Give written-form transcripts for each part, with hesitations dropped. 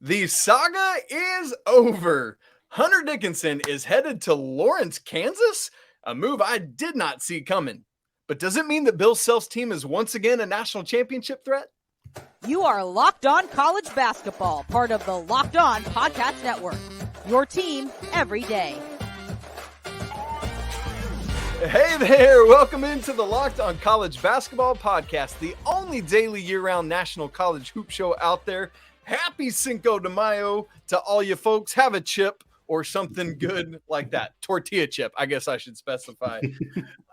The saga is over. Hunter Dickinson is headed to Lawrence, Kansas, a move I did not see coming. But does it mean that Bill Self's team is once again a national championship threat? You are Locked On College Basketball, part of the Locked On Podcast Network. Your team every day. Hey there, welcome into the Locked On College Basketball Podcast, the only daily year-round national college hoop show out there. Happy Cinco de Mayo to all you folks. Have a chip or something good like that. Tortilla chip, I guess I should specify.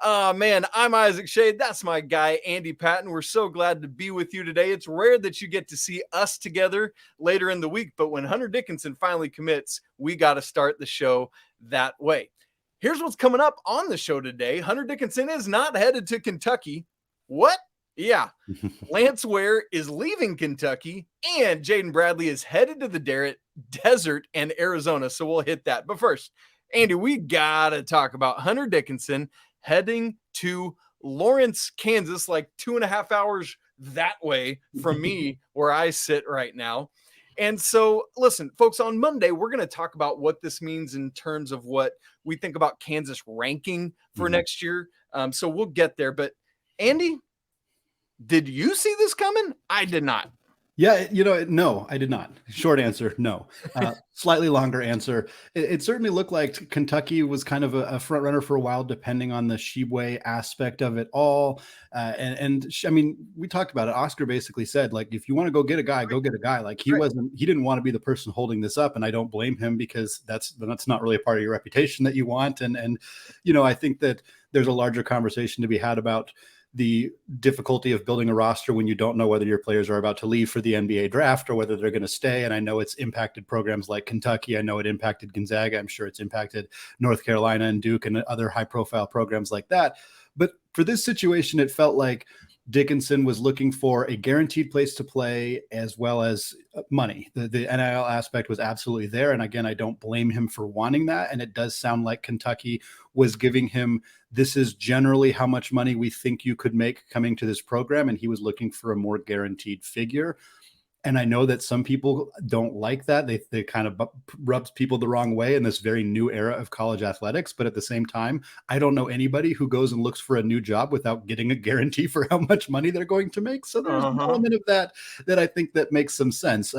Man, I'm Isaac Shade. That's my guy, Andy Patton. We're so glad to be with you today. It's rare that you get to see us together later in the week, but when Hunter Dickinson finally commits, we got to start the show that way. Here's what's coming up on the show today. Hunter Dickinson is not headed to Kentucky. What? Yeah. Lance Ware is leaving Kentucky, and Jaden Bradley is headed to the desert and Arizona. So we'll hit that. But first, Andy, we got to talk about Hunter Dickinson heading to Lawrence, Kansas, like 2.5 hours that way from me where I sit right now. And so, listen, folks, on Monday, we're going to talk about what this means in terms of what we think about Kansas ranking for next year. So we'll get there. But, Andy, did you see this coming? I did not. Yeah, no, I did not. Short answer, no. Slightly longer answer. It certainly looked like Kentucky was kind of a front runner for a while, depending on the Tshiebwe aspect of it all. And I mean, we talked about it. Oscar basically said, like, if you want to go get a guy, go get a guy. Like he didn't want to be the person holding this up, and I don't blame him because that's not really a part of your reputation that you want. And I think that there's a larger conversation to be had about the difficulty of building a roster when you don't know whether your players are about to leave for the NBA draft or whether they're going to stay. And I know it's impacted programs like Kentucky. I know it impacted Gonzaga. I'm sure it's impacted North Carolina and Duke and other high profile programs like that. But for this situation, it felt like Dickinson was looking for a guaranteed place to play as well as money. The NIL aspect was absolutely there. And again, I don't blame him for wanting that. And it does sound like Kentucky was giving him, this is generally how much money we think you could make coming to this program. And he was looking for a more guaranteed figure. And I know that some people don't like that. They kind of rubs people the wrong way in this very new era of college athletics. But at the same time, I don't know anybody who goes and looks for a new job without getting a guarantee for how much money they're going to make. So there's an element of that I think that makes some sense.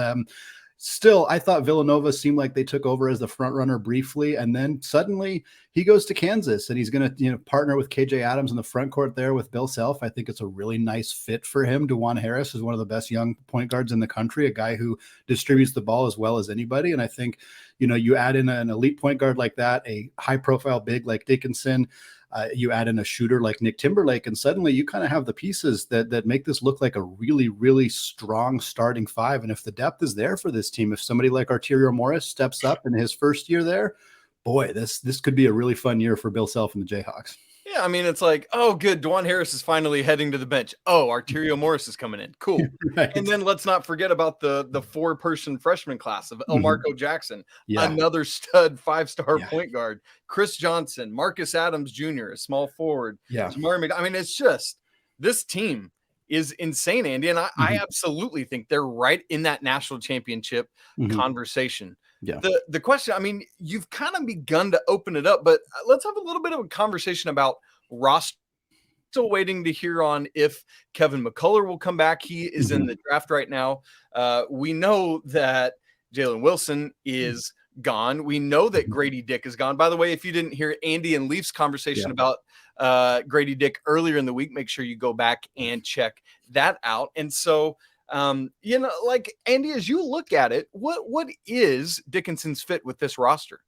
Still, I thought Villanova seemed like they took over as the front runner briefly, and then suddenly he goes to Kansas, and he's going to partner with KJ Adams in the front court there with Bill Self. I think it's a really nice fit for him. DeJuan Harris is one of the best young point guards in the country, a guy who distributes the ball as well as anybody. And I think you add in an elite point guard like that, a high-profile big like Dickinson. You add in a shooter like Nick Timberlake, and suddenly you kind of have the pieces that make this look like a really, really strong starting five. And if the depth is there for this team, if somebody like Arterio Morris steps up in his first year there, boy, this could be a really fun year for Bill Self and the Jayhawks. Yeah, I mean, it's like, oh, good. DeJuan Harris is finally heading to the bench. Oh, Arterio Morris is coming in. Cool. Right. And then let's not forget about the 4-person freshman class of Elmarco Jackson, another stud 5-star point guard, Chris Johnson, Marcus Adams Jr., a small forward. I mean, it's just, this team is insane, Andy. And I absolutely think they're right in that national championship conversation. Yeah. The question, I mean, you've kind of begun to open it up, but let's have a little bit of a conversation about roster. Still waiting to hear on if Kevin McCullough will come back. He is in the draft right now. We know that Jalen Wilson is gone. We know that Grady Dick is gone. By the way, if you didn't hear Andy and Leaf's conversation about Grady Dick earlier in the week, make sure you go back and check that out. And so, like, Andy, as you look at it, what is Dickinson's fit with this roster?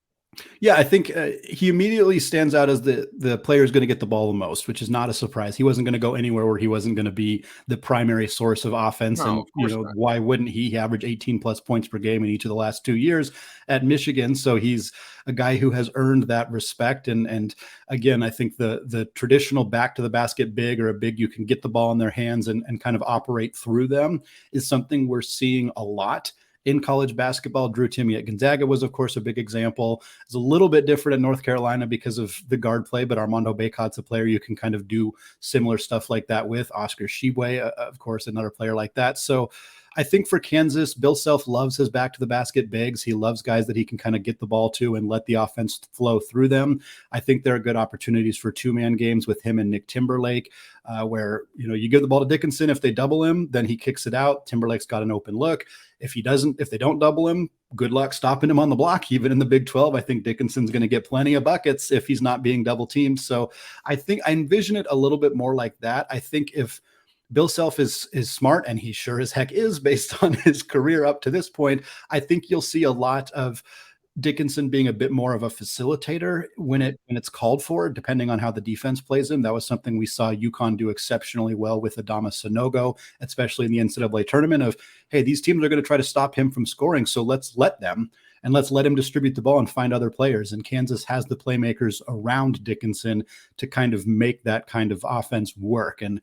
Yeah, I think he immediately stands out as the player who's going to get the ball the most, which is not a surprise. He wasn't going to go anywhere where he wasn't going to be the primary source of offense. No, and why wouldn't he? He averaged 18 plus points per game in each of the last 2 years at Michigan. So he's a guy who has earned that respect. And again, I think the traditional back to the basket big, or a big you can get the ball in their hands and kind of operate through them, is something we're seeing a lot in college basketball. Drew Timme at Gonzaga was, of course, a big example. It's a little bit different in North Carolina because of the guard play, but Armando Bacot's a player you can kind of do similar stuff like that with. Oscar Tshiebwe, of course, another player like that. So I think for Kansas, Bill Self loves his back to the basket bigs. He loves guys that he can kind of get the ball to and let the offense flow through them. I think there are good opportunities for 2-man games with him and Nick Timberlake, where, you give the ball to Dickinson. If they double him, then he kicks it out. Timberlake's got an open look. If they don't double him, good luck stopping him on the block. Even in the Big 12, I think Dickinson's going to get plenty of buckets if he's not being double teamed. So I think I envision it a little bit more like that. I think if Bill Self is smart, and he sure as heck is based on his career up to this point, I think you'll see a lot of Dickinson being a bit more of a facilitator when it's called for, depending on how the defense plays him. That was something we saw UConn do exceptionally well with Adama Sanogo, especially in the NCAA tournament of, hey, these teams are going to try to stop him from scoring, so let's let them, and let's let him distribute the ball and find other players. And Kansas has the playmakers around Dickinson to kind of make that kind of offense work. And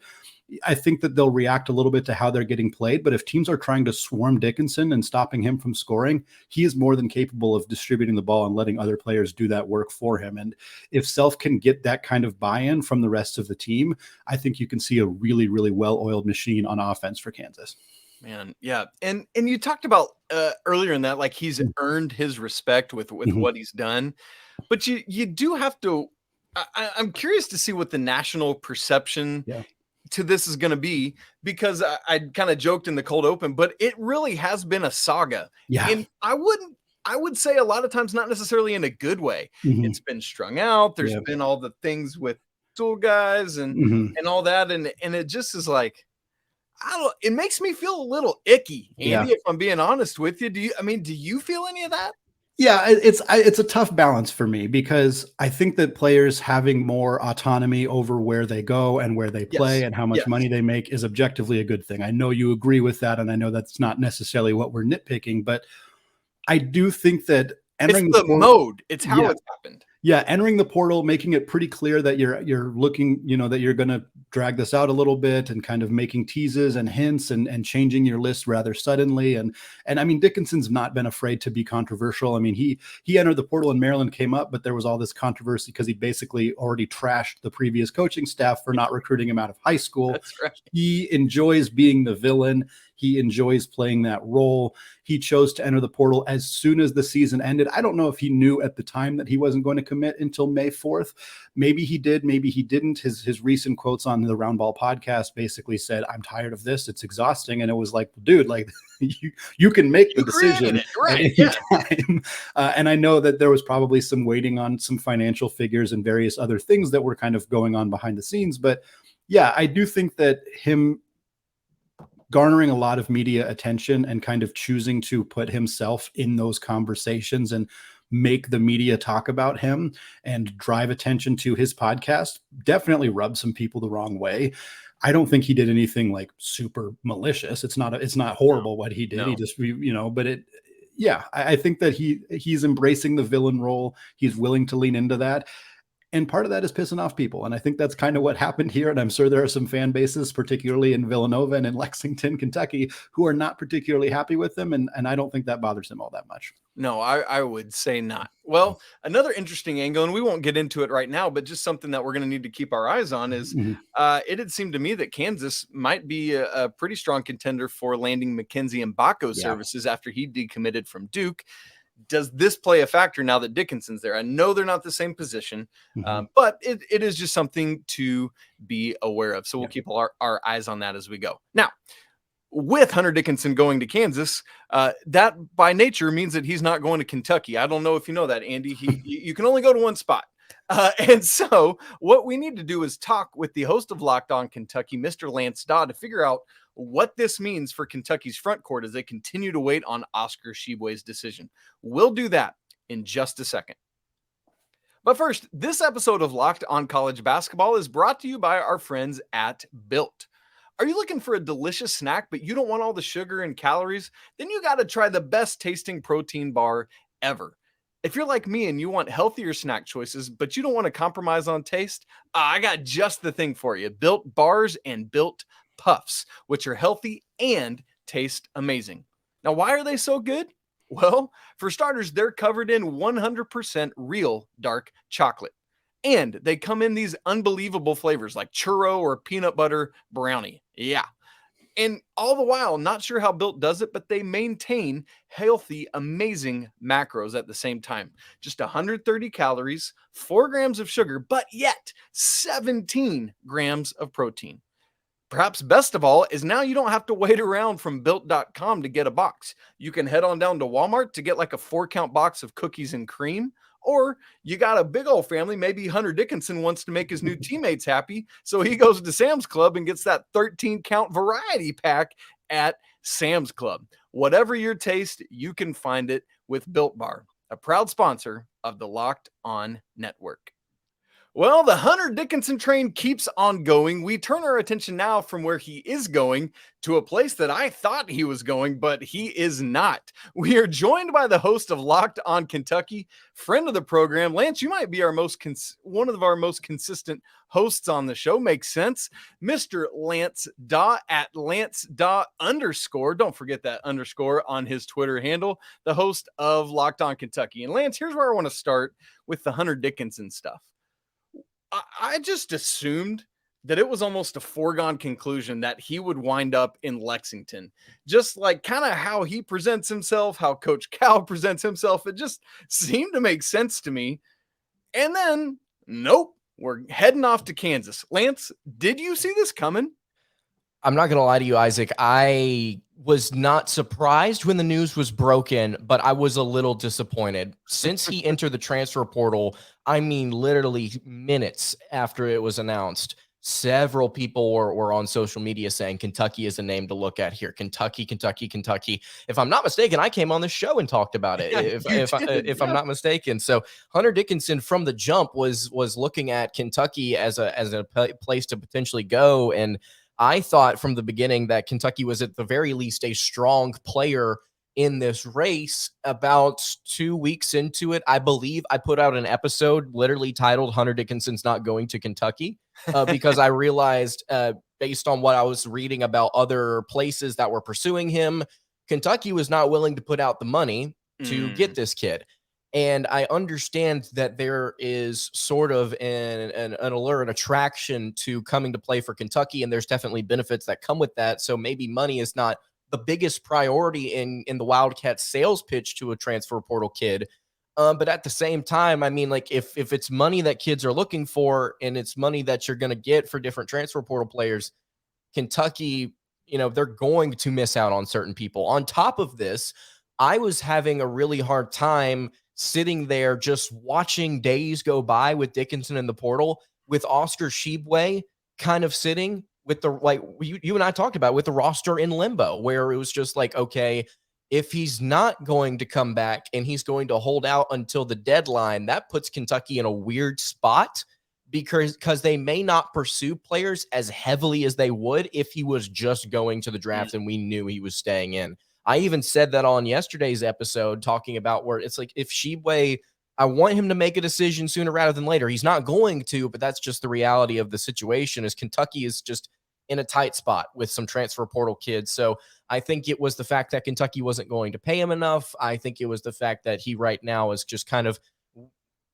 I think that they'll react a little bit to how they're getting played, but if teams are trying to swarm Dickinson and stopping him from scoring, he is more than capable of distributing the ball and letting other players do that work for him. And if Self can get that kind of buy-in from the rest of the team, I think you can see a really, really well-oiled machine on offense for Kansas. Man, yeah. And you talked about earlier in that, like, he's earned his respect with what he's done, but you do have to, I'm curious to see what the national perception to this is going to be, because I kind of joked in the cold open, but it really has been a saga. Yeah. And I would say a lot of times, not necessarily in a good way. It's been strung out. There's been all the things with stool guys and all that. And it just is like, it makes me feel a little icky, Andy, if I'm being honest with you. Do you feel any of that? Yeah, it's a tough balance for me, because I think that players having more autonomy over where they go and where they play and how much money they make is objectively a good thing. I know you agree with that, and I know that's not necessarily what we're nitpicking, but I do think that entering it's the mode. It's how it's happened. Yeah, entering the portal, making it pretty clear that you're looking, that you're going to drag this out a little bit, and kind of making teases and hints and changing your list rather suddenly. And I mean, Dickinson's not been afraid to be controversial. I mean, he entered the portal and Maryland came up, but there was all this controversy because he basically already trashed the previous coaching staff for not recruiting him out of high school. That's right. He enjoys being the villain. He enjoys playing that role. He chose to enter the portal as soon as the season ended. I don't know if he knew at the time that he wasn't going to commit until May 4th. Maybe he did, maybe he didn't. His recent quotes on the Round Ball podcast basically said, "I'm tired of this. It's exhausting." And it was like, dude, like you can make the decision at any time. And I know that there was probably some waiting on some financial figures and various other things that were kind of going on behind the scenes. But yeah, I do think that him garnering a lot of media attention and kind of choosing to put himself in those conversations and make the media talk about him and drive attention to his podcast definitely rubbed some people the wrong way. I don't think he did anything like super malicious. It's not horrible what he did. No. He just, but I think that he's embracing the villain role. He's willing to lean into that. And part of that is pissing off people. And I think that's kind of what happened here. And I'm sure there are some fan bases, particularly in Villanova and in Lexington, Kentucky, who are not particularly happy with him. And I don't think that bothers him all that much. No, I would say not. Well, another interesting angle, and we won't get into it right now, but just something that we're going to need to keep our eyes on is it had seemed to me that Kansas might be a pretty strong contender for landing Mackenzie Mbako's services after he decommitted from Duke. Does this play a factor now that Dickinson's there? I know they're not the same position, but it is just something to be aware of. So we'll keep our eyes on that as we go. Now, with Hunter Dickinson going to Kansas, that by nature means that he's not going to Kentucky. I don't know if you know that, Andy. You can only go to one spot. And so what we need to do is talk with the host of Locked On Kentucky, Mr. Lance Dodd, to figure out what this means for Kentucky's front court as they continue to wait on Oscar Tshiebwe's decision. We'll do that in just a second. But first, this episode of Locked On College Basketball is brought to you by our friends at Built. Are you looking for a delicious snack, but you don't want all the sugar and calories? Then you got to try the best tasting protein bar ever. If you're like me and you want healthier snack choices, but you don't want to compromise on taste, I got just the thing for you. Built Bars and Built Puffs, which are healthy and taste amazing. Now, why are they so good? Well, for starters, they're covered in 100% real dark chocolate. And they come in these unbelievable flavors like churro or peanut butter brownie. Yeah. And all the while, not sure how Built does it, but they maintain healthy, amazing macros at the same time. Just 130 calories, 4 grams of sugar, but yet 17 grams of protein. Perhaps best of all is now you don't have to wait around from built.com to get a box. You can head on down to Walmart to get like a 4-count box of cookies and cream. Or you got a big old family. Maybe Hunter Dickinson wants to make his new teammates happy. So he goes to Sam's Club and gets that 13-count variety pack at Sam's Club. Whatever your taste, you can find it with Built Bar, a proud sponsor of the Locked On Network. Well, the Hunter Dickinson train keeps on going. We turn our attention now from where he is going to a place that I thought he was going, but he is not. We are joined by the host of Locked On Kentucky, friend of the program. Lance, you might be our one of our most consistent hosts on the show. Makes sense. Mr. Lance Daw at Lance Daw _. Don't forget that underscore on his Twitter handle, the host of Locked On Kentucky. And Lance, here's where I want to start with the Hunter Dickinson stuff. I just assumed that it was almost a foregone conclusion that he would wind up in Lexington. Just like kind of how he presents himself, how Coach Cal presents himself. It just seemed to make sense to me. And then, nope, we're heading off to Kansas. Lance, did you see this coming? I'm not going to lie to you, Isaac. I was not surprised when the news was broken, but I was a little disappointed. Since he entered the transfer portal, I mean, literally minutes after it was announced, several people were on social media saying Kentucky is a name to look at here. Kentucky, Kentucky, Kentucky. If I'm not mistaken, I came on the show and talked about it, if I'm not mistaken. So Hunter Dickinson from the jump was looking at Kentucky as a place to potentially go. And I thought from the beginning that Kentucky was at the very least a strong player in this race. About 2 weeks into it, I believe I put out an episode literally titled Hunter Dickinson's Not Going to Kentucky because I realized based on what I was reading about other places that were pursuing him, Kentucky was not willing to put out the money to get this kid. And I understand that there is sort of an allure, an attraction to coming to play for Kentucky, and there's definitely benefits that come with that. So maybe money is not the biggest priority in the Wildcats sales pitch to a transfer portal kid. But at the same time, I mean, like if it's money that kids are looking for and it's money that you're going to get for different transfer portal players, Kentucky, they're going to miss out on certain people. On top of this, I was having a really hard time sitting there just watching days go by with Dickinson in the portal, with Oscar Tshiebwe kind of sitting with the, like you and I talked about, with the roster in limbo, where it was just like, okay, if he's not going to come back and he's going to hold out until the deadline, that puts Kentucky in a weird spot because they may not pursue players as heavily as they would if he was just going to the draft and we knew he was staying in. I even said that on yesterday's episode, talking about where it's like, if Tshiebwe, I want him to make a decision sooner rather than later. He's not going to, but that's just the reality of the situation, is Kentucky is just in a tight spot with some transfer portal kids. So I think it was the fact that Kentucky wasn't going to pay him enough. I think it was the fact that he right now is just kind of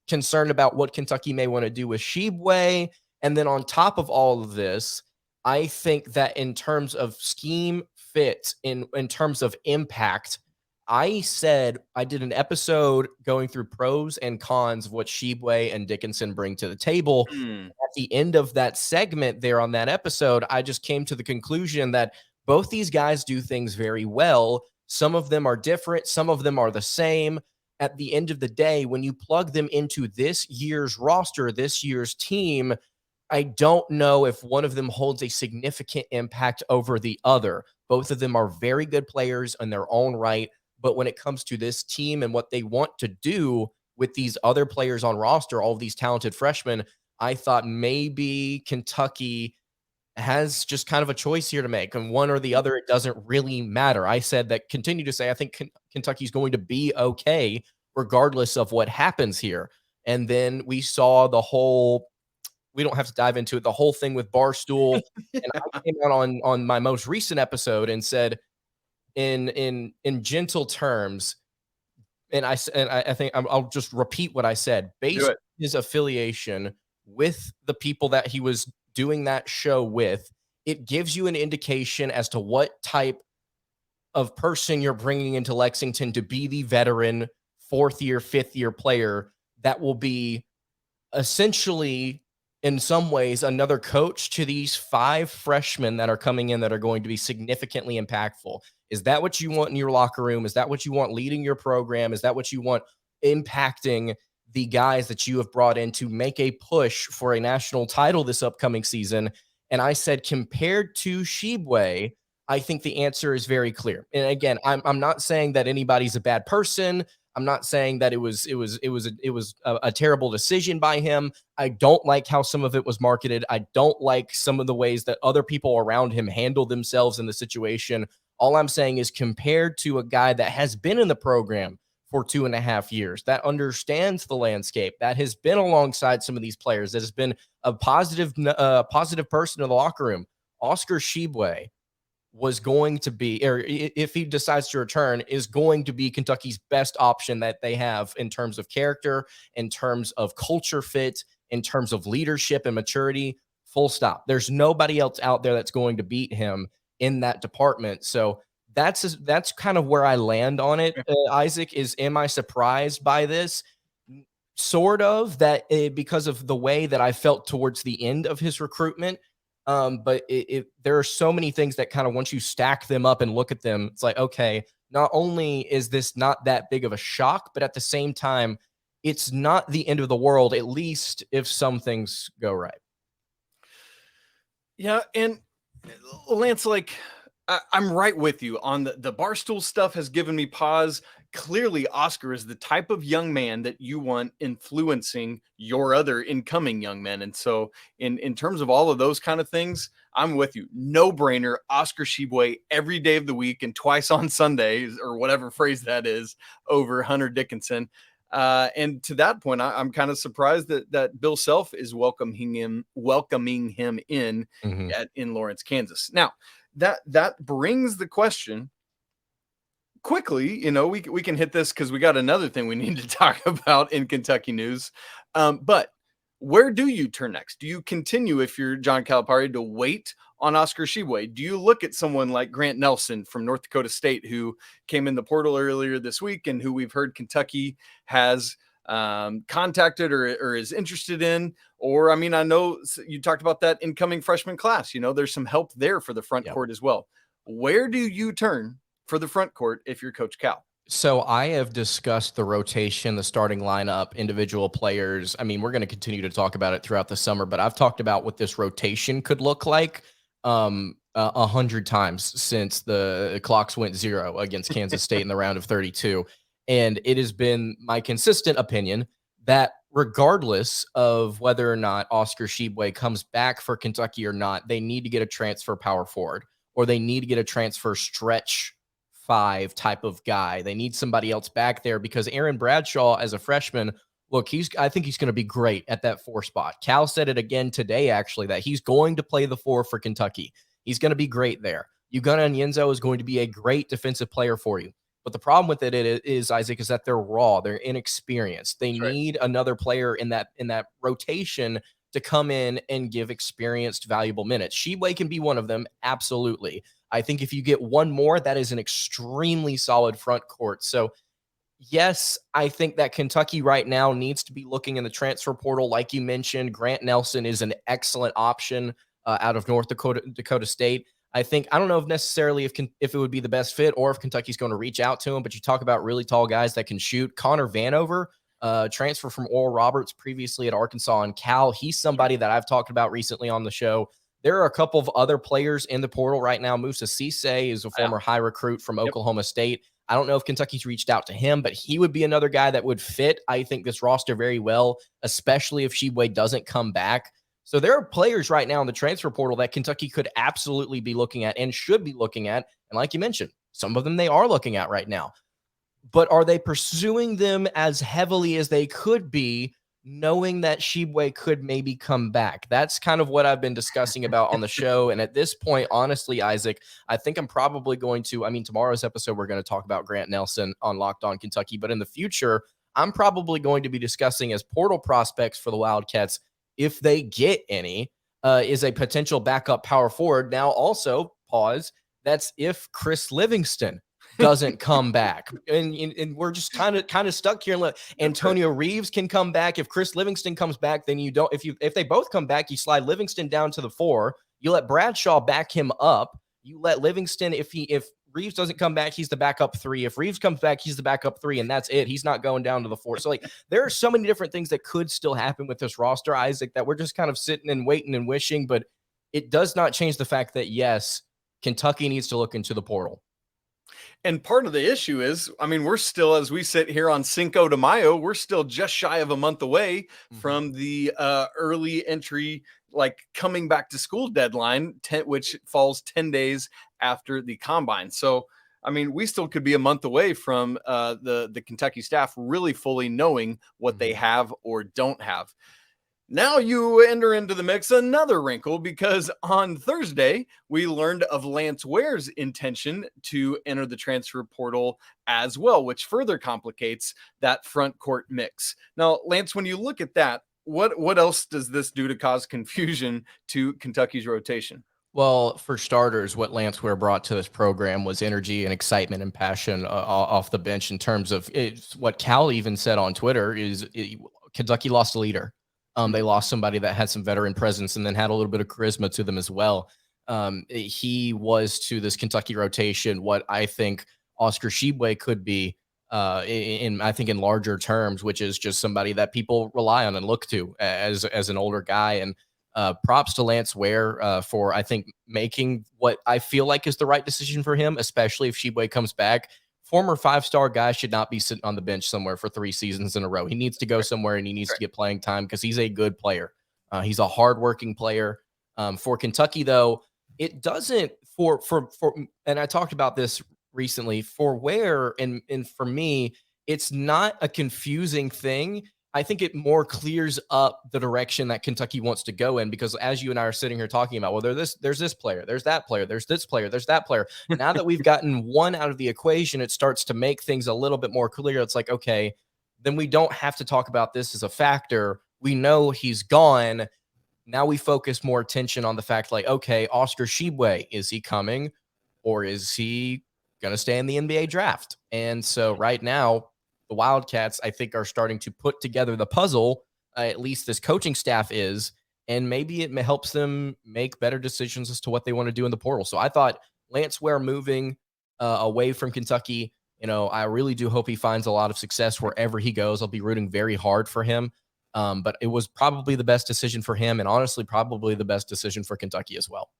concerned about what Kentucky may want to do with Tshiebwe. And then on top of all of this, I think that in terms of scheme fit, in terms of impact, I said I did an episode going through pros and cons of what Tshiebwe and Dickinson bring to the table. At the end of that segment there on that episode, I just came to the conclusion that both these guys do things very well. Some of them are different. Some of them are the same. At the end of the day, when you plug them into this year's roster, this year's team, I don't know if one of them holds a significant impact over the other. Both of them are very good players in their own right. But when it comes to this team and what they want to do with these other players on roster, all of these talented freshmen, I thought maybe Kentucky has just kind of a choice here to make. And one or the other, it doesn't really matter. I said that, continue to say, I think Kentucky's going to be okay regardless of what happens here. And then we saw the whole, we don't have to dive into it, the whole thing with Barstool. And I came out on my most recent episode and said, in gentle terms, and I think I'll just repeat what I said. Based on his affiliation with the people that he was doing that show with, it gives you an indication as to what type of person you're bringing into Lexington to be the veteran 4th year, 5th year player that will be essentially, in some ways, another coach to these 5 freshmen that are coming in that are going to be significantly impactful. Is that what you want in your locker room? Is that what you want leading your program? Is that what you want impacting the guys that you have brought in to make a push for a national title this upcoming season? And I said, compared to Tshiebwe, I think the answer is very clear. And again, I'm not saying that anybody's a bad person. I'm not saying that it was a terrible decision by him. I don't like how some of it was marketed. I don't like some of the ways that other people around him handled themselves in the situation. All I'm saying is, compared to a guy that has been in the program for 2.5 years, that understands the landscape, that has been alongside some of these players, that has been a positive person in the locker room, Oscar Tshiebwe was going to be, or if he decides to return, is going to be Kentucky's best option that they have in terms of character, in terms of culture fit, in terms of leadership and maturity. Full stop. There's nobody else out there that's going to beat him in that department. So that's kind of where I land on it. Isaac, am I surprised by this? Sort of, that because of the way that I felt towards the end of his recruitment. But there are so many things that kind of, once you stack them up and look at them, it's like, okay, not only is this not that big of a shock, but at the same time, it's not the end of the world, at least if some things go right. Yeah. And Lance, like, I'm right with you on the Barstool stuff has given me pause. Clearly, Oscar is the type of young man that you want influencing your other incoming young men. And so in terms of all of those kind of things, I'm with you. No brainer, Oscar Tshiebwe every day of the week and twice on Sundays, or whatever phrase that is, over Hunter Dickinson. And to that point, I'm kind of surprised that Bill Self is welcoming him in in Lawrence, Kansas. Now, that brings the question quickly. We can hit this because we got another thing we need to talk about in Kentucky news. But where do you turn next? Do you continue, if you're John Calipari, to wait on Oscar Tshiebwe? Do you look at someone like Grant Nelson from North Dakota State, who came in the portal earlier this week and who we've heard Kentucky has contacted or is interested in? Or, I mean, I know you talked about that incoming freshman class. There's some help there for the front court as well. Where do you turn for the front court if you're Coach Cal? So I have discussed the rotation, the starting lineup, individual players. I mean, we're going to continue to talk about it throughout the summer, but I've talked about what this rotation could look like 100 times since the clocks went 0 against Kansas State in the round of 32. And it has been my consistent opinion that regardless of whether or not Oscar Tshiebwe comes back for Kentucky or not, they need to get a transfer power forward, or they need to get a transfer stretch 5 type of guy. They need somebody else back there, because Aaron Bradshaw, as a freshman, look, I think he's going to be great at that 4 spot. Cal said it again today, actually, that he's going to play the 4 for Kentucky. He's going to be great there. Ugonna Onyenso is going to be a great defensive player for you. But the problem with it is, Isaac, is that they're raw. They're inexperienced. They need another player in that rotation to come in and give experienced, valuable minutes. Tshiebwe can be one of them, absolutely. I think if you get one more, that is an extremely solid front court. So, yes, I think that Kentucky right now needs to be looking in the transfer portal. Like you mentioned, Grant Nelson is an excellent option out of North Dakota State. I don't know if necessarily if it would be the best fit, or if Kentucky's going to reach out to him, but you talk about really tall guys that can shoot. Connor Vanover, transfer from Oral Roberts previously at Arkansas and Cal. He's somebody that I've talked about recently on the show. There are a couple of other players in the portal right now. Musa Cisse is a former high recruit from Oklahoma State. I don't know if Kentucky's reached out to him, but he would be another guy that would fit, I think, this roster very well, especially if Tshiebwe doesn't come back. So there are players right now in the transfer portal that Kentucky could absolutely be looking at and should be looking at. And like you mentioned, some of them they are looking at right now. But are they pursuing them as heavily as they could be, knowing that Tshiebwe could maybe come back? That's kind of what I've been discussing about on the show. And at this point, honestly, Isaac, I think I'm probably going to, tomorrow's episode, we're going to talk about Grant Nelson on Locked On Kentucky. But in the future, I'm probably going to be discussing as portal prospects for the Wildcats, if they get any, is a potential backup power forward. Now, also, pause, that's if Chris Livingston doesn't come back. And we're just kind of stuck here. Antonio Reeves can come back. If Chris Livingston comes back, then you don't, if they both come back, you slide Livingston down to the 4. You let Bradshaw back him up. You let Livingston, if Reeves doesn't come back, he's the backup 3. If Reeves comes back, he's the backup 3, and that's it. He's not going down to the 4. So, there are so many different things that could still happen with this roster, Isaac, that we're just kind of sitting and waiting and wishing, but it does not change the fact that, yes, Kentucky needs to look into the portal. And part of the issue is, I mean, we're still, as we sit here on Cinco de Mayo, we're still just shy of a month away from the early entry, coming back to school deadline, which falls 10 days after the combine. So, I mean, we still could be a month away from the Kentucky staff really fully knowing what they have or don't have. Now you enter into the mix another wrinkle, because on Thursday, we learned of Lance Ware's intention to enter the transfer portal as well, which further complicates that front court mix. Now, Lance, when you look at that, what else does this do to cause confusion to Kentucky's rotation? Well, for starters, what Lance Ware brought to this program was energy and excitement and passion off the bench. In terms of what Cal even said on Twitter is Kentucky lost a leader. They lost somebody that had some veteran presence and then had a little bit of charisma to them as well. He was to this Kentucky rotation what I think Oscar Tshiebwe could be in larger terms, which is just somebody that people rely on and look to as an older guy. And props to Lance Ware for, I think, making what I feel like is the right decision for him, especially if Tshiebwe comes back. Former 5-star guy should not be sitting on the bench somewhere for 3 seasons in a row. He needs to go somewhere and he needs to get playing time because he's a good player. He's a hardworking player. For Kentucky, though, it doesn't and I talked about this recently, for Ware and for me, it's not a confusing thing. I think it more clears up the direction that Kentucky wants to go in, because as you and I are sitting here talking about, well, there's this player, there's that player, there's this player, there's that player. Now that we've gotten one out of the equation, it starts to make things a little bit more clear. It's like, okay, then we don't have to talk about this as a factor. We know he's gone. Now we focus more attention on the fact, okay, Oscar Tshiebwe, is he coming or is he going to stay in the NBA draft? And so right now, the Wildcats, I think, are starting to put together the puzzle, at least this coaching staff is, and maybe it helps them make better decisions as to what they want to do in the portal. So I thought Lance Ware moving away from Kentucky, I really do hope he finds a lot of success wherever he goes. I'll be rooting very hard for him. But it was probably the best decision for him, and honestly, probably the best decision for Kentucky as well.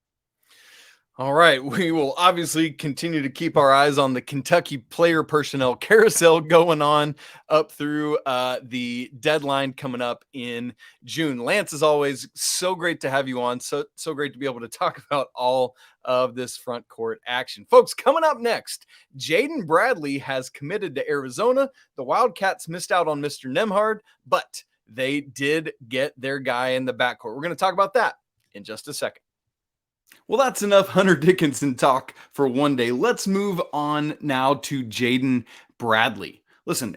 All right, we will obviously continue to keep our eyes on the Kentucky player personnel carousel going on up through the deadline coming up in June. Lance, as always, so great to have you on. So great to be able to talk about all of this front court action. Folks, coming up next, Jaden Bradley has committed to Arizona. The Wildcats missed out on Mr. Nembhard, but they did get their guy in the backcourt. We're going to talk about that in just a second. Well, that's enough Hunter Dickinson talk for one day. Let's move on now to Jaden Bradley. Listen,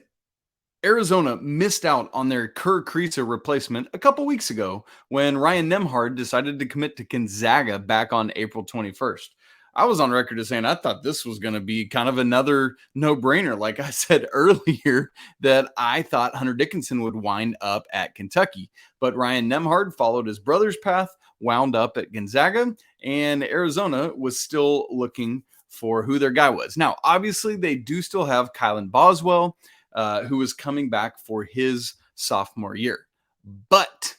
Arizona missed out on their Kerr Kriisa replacement a couple weeks ago when Ryan Nembhard decided to commit to Gonzaga back on April 21st. I was on record as saying I thought this was going to be kind of another no-brainer. Like I said earlier, that I thought Hunter Dickinson would wind up at Kentucky. But Ryan Nembhard followed his brother's path, wound up at Gonzaga, and Arizona was still looking for who their guy was. Now, obviously, they do still have Kylan Boswell, who is coming back for his sophomore year. But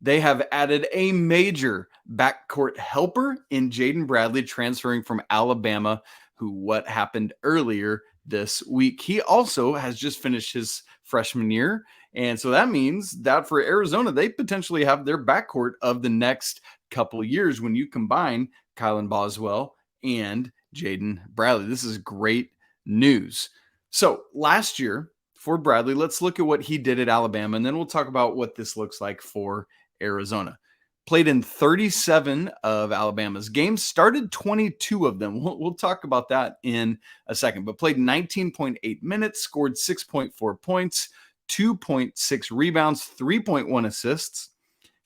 they have added a major backcourt helper in Jaden Bradley, transferring from Alabama, what happened earlier this week. He also has just finished his freshman year. And so that means that for Arizona, they potentially have their backcourt of the next couple of years when you combine Kylan Boswell and Jaden Bradley. This is great news. So last year for Bradley, let's look at what he did at Alabama, and then we'll talk about what this looks like for Arizona. Played in 37 of Alabama's games, started 22 of them. We'll talk about that in a second, but played 19.8 minutes, scored 6.4 points, 2.6 rebounds, 3.1 assists,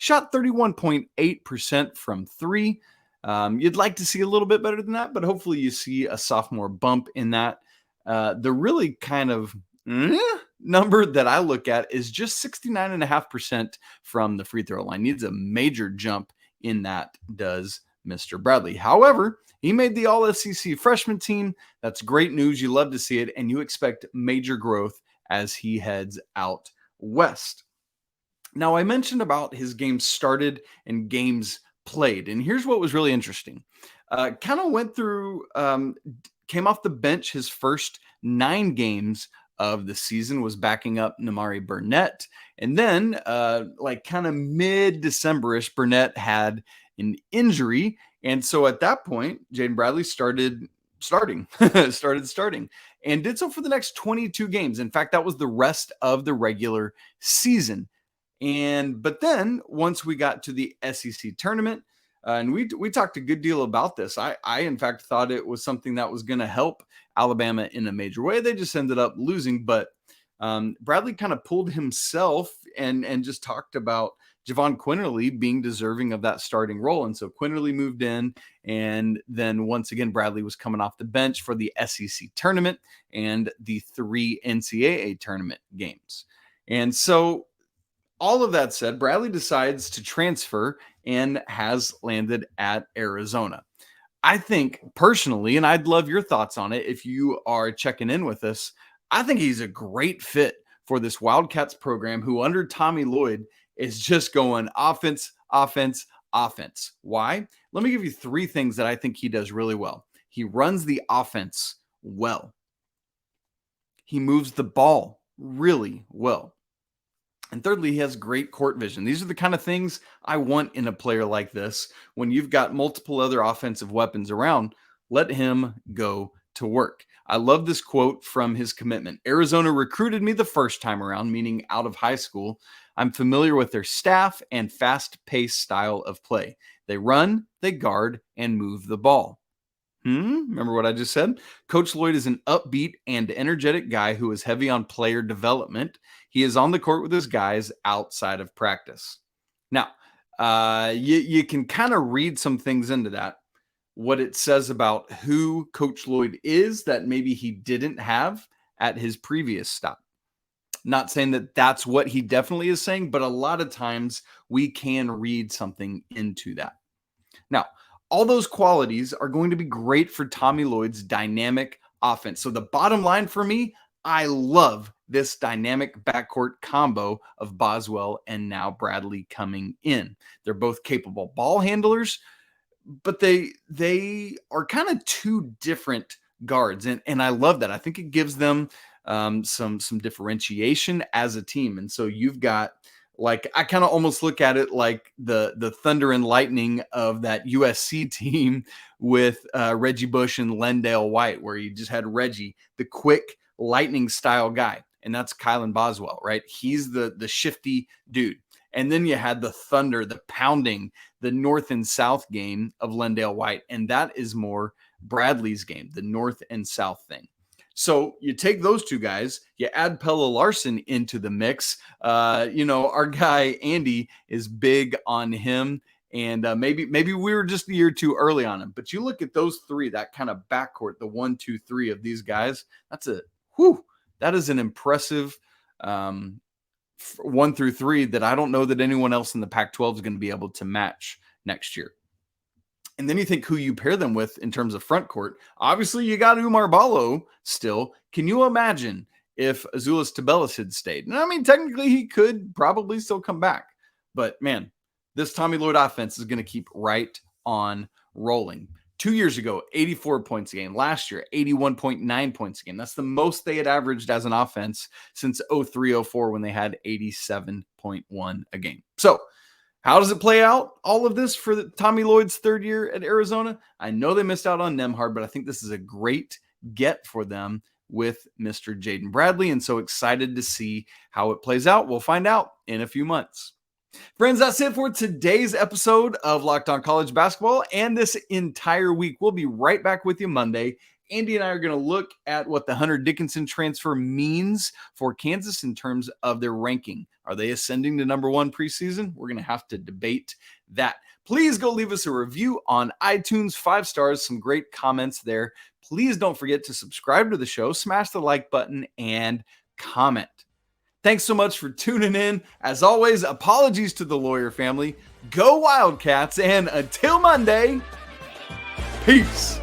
shot 31.8% from three. You'd like to see a little bit better than that, but hopefully you see a sophomore bump in that. The really kind of number that I look at is just 69.5% from the free throw line. Needs a major jump in that, does Mr. Bradley. However, he made the All-SEC freshman team. That's great news. You love to see it, and you expect major growth as he heads out west. Now, I mentioned about his games started and games played, and here's what was really interesting. Kind of went through, came off the bench his first 9 games of the season, was backing up Nimari Burnett. And then like kind of mid-December-ish, Burnett had an injury. And so at that point, Jaden Bradley started starting and did so for the next 22 games. In fact, that was the rest of the regular season. But then once we got to the SEC tournament, and we talked a good deal about this. I in fact thought it was something that was going to help Alabama in a major way. They just ended up losing, but Bradley kind of pulled himself and just talked about Javon Quinterly being deserving of that starting role. And so Quinterly moved in, and then once again, Bradley was coming off the bench for the SEC tournament and the 3 NCAA tournament games. And so all of that said, Bradley decides to transfer and has landed at Arizona. I think personally, and I'd love your thoughts on it if you are checking in with us, I think he's a great fit for this Wildcats program, who under Tommy Lloyd is just going offense, offense, offense. Why? Let me give you 3 things that I think he does really well. He runs the offense well. He moves the ball really well. And thirdly, he has great court vision. These are the kind of things I want in a player like this. When you've got multiple other offensive weapons around, let him go to work. I love this quote from his commitment. Arizona recruited me the first time around, meaning out of high school. I'm familiar with their staff and fast-paced style of play. They run, they guard, and move the ball. Remember what I just said? Coach Lloyd is an upbeat and energetic guy who is heavy on player development. He is on the court with his guys outside of practice. Now, you can kind of read some things into that. What it says about who Coach Lloyd is that maybe he didn't have at his previous stop. Not saying that that's what he definitely is saying, but a lot of times we can read something into that. Now, all those qualities are going to be great for Tommy Lloyd's dynamic offense. So the bottom line for me, I love this dynamic backcourt combo of Boswell and now Bradley coming in. They're both capable ball handlers, but they are kind of 2 different guards. And I love that. I think it gives them some differentiation as a team. And so you've got, like, I kind of almost look at it like the thunder and lightning of that USC team with Reggie Bush and Lendale White, where you just had Reggie, the quick lightning style guy. And that's Kylan Boswell, right? He's the shifty dude. And then you had the thunder, the pounding, the north and south game of Lendale White. And that is more Bradley's game, the north and south thing. So you take those 2 guys, you add Pella Larson into the mix. Our guy Andy is big on him, and maybe we were just a year too early on him. But you look at those 3, that kind of backcourt, the 1, 2, 3 of these guys. That is an impressive 1 through 3 that I don't know that anyone else in the Pac-12 is going to be able to match next year. And then you think who you pair them with in terms of front court. Obviously, you got Umar Ballo still. Can you imagine if Azuolas Tubelis had stayed? And I mean, technically, he could probably still come back. But, man, this Tommy Lloyd offense is going to keep right on rolling. 2 years ago, 84 points a game. Last year, 81.9 points a game. That's the most they had averaged as an offense since 03-04 when they had 87.1 a game. So, how does it play out, all of this, for Tommy Lloyd's 3rd year at Arizona? I know they missed out on Nembhard, but I think this is a great get for them with Mr. Jaden Bradley, and so excited to see how it plays out. We'll find out in a few months. Friends, that's it for today's episode of Locked On College Basketball and this entire week. We'll be right back with you Monday, Andy and I are going to look at what the Hunter Dickinson transfer means for Kansas in terms of their ranking. Are they ascending to number 1 preseason? We're going to have to debate that. Please go leave us a review on iTunes, 5 stars, some great comments there. Please don't forget to subscribe to the show, smash the like button, and comment. Thanks so much for tuning in. As always, apologies to the Lawyer family. Go Wildcats, and until Monday, peace.